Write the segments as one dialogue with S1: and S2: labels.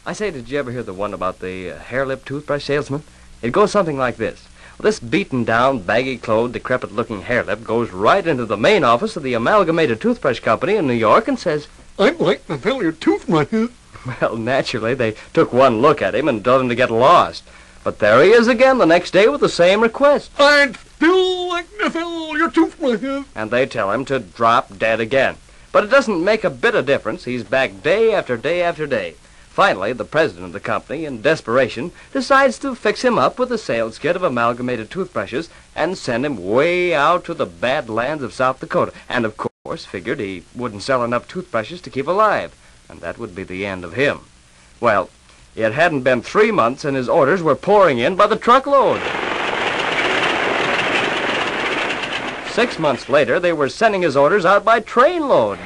S1: I say, did you ever hear the one about the hair-lip toothbrush salesman? It goes something like this. Well, this beaten-down, baggy-clothed, decrepit-looking hair-lip goes right into the main office of the Amalgamated Toothbrush Company in New York and says,
S2: "I'd like to sell your toothbrushes."
S1: Well, naturally, they took one look at him and told him to get lost. But there he is again the next day with the same request.
S2: "I'd still like to sell your toothbrushes."
S1: And they tell him to drop dead again. But it doesn't make a bit of difference. He's back day after day after day. Finally, the president of the company, in desperation, decides to fix him up with a sales kit of Amalgamated toothbrushes and send him way out to the bad lands of South Dakota. And, of course, figured he wouldn't sell enough toothbrushes to keep alive. And that would be the end of him. Well, it hadn't been 3 months and his orders were pouring in by the truckload. 6 months later, they were sending his orders out by trainload.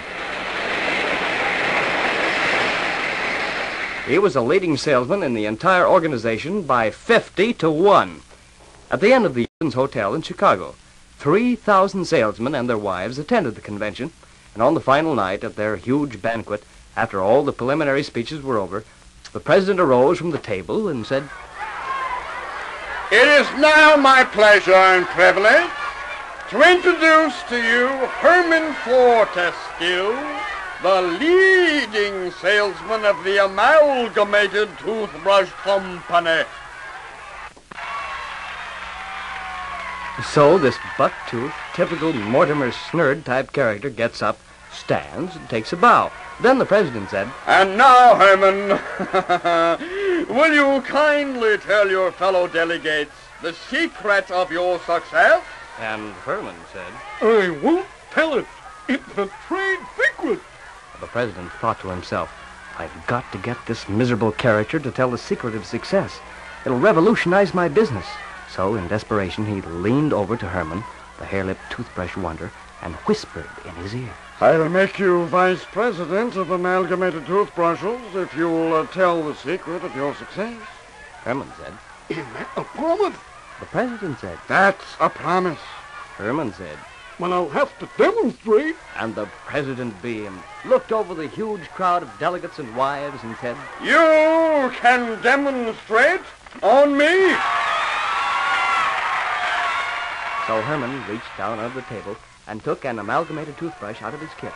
S1: He was a leading salesman in the entire organization by 50 to 1. At the end of the Hotel in Chicago, 3,000 salesmen and their wives attended the convention, and on the final night of their huge banquet, after all the preliminary speeches were over, the president arose from the table and said,
S3: "It is now my pleasure and privilege to introduce to you Herman Fortescue, the leading salesman of the Amalgamated Toothbrush Company."
S1: So this buck-toothed, typical Mortimer Snerd-type character gets up, stands, and takes a bow. Then the president said,
S3: "And now, Herman, will you kindly tell your fellow delegates the secret of your success?"
S1: And Herman said,
S2: "I won't tell it. It's a trade secret."
S1: The president thought to himself, I've got to get this miserable character to tell the secret of success. It'll revolutionize my business. So, in desperation, he leaned over to Herman, the hair-lip toothbrush wonder, and whispered in his ear,
S3: "I'll make you vice president of Amalgamated Toothbrushes if you'll tell the secret of your success."
S1: Herman said,
S2: "Is that a promise?"
S1: The president said,
S3: "That's a promise."
S1: Herman said,
S2: "Well, I'll have to demonstrate."
S1: and the president beamed, looked over the huge crowd of delegates and wives, and said,
S3: "You can demonstrate on me."
S1: So Herman reached down under the table and took an Amalgamated toothbrush out of his kit,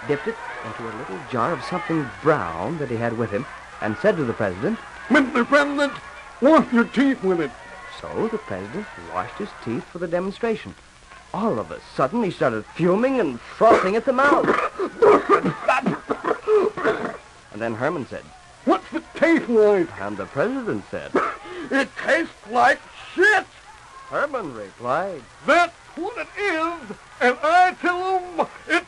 S1: dipped it into a little jar of something brown that he had with him, and said to the president,
S2: "Mr. President, wash your teeth with it."
S1: So the president washed his teeth for the demonstration. All of a sudden, he started fuming and frothing at the mouth. And then Herman said,
S2: "What's it taste like?"
S1: and the president said,
S3: "It tastes like shit."
S1: Herman replied,
S2: "That's what it is, and I tell 'em it's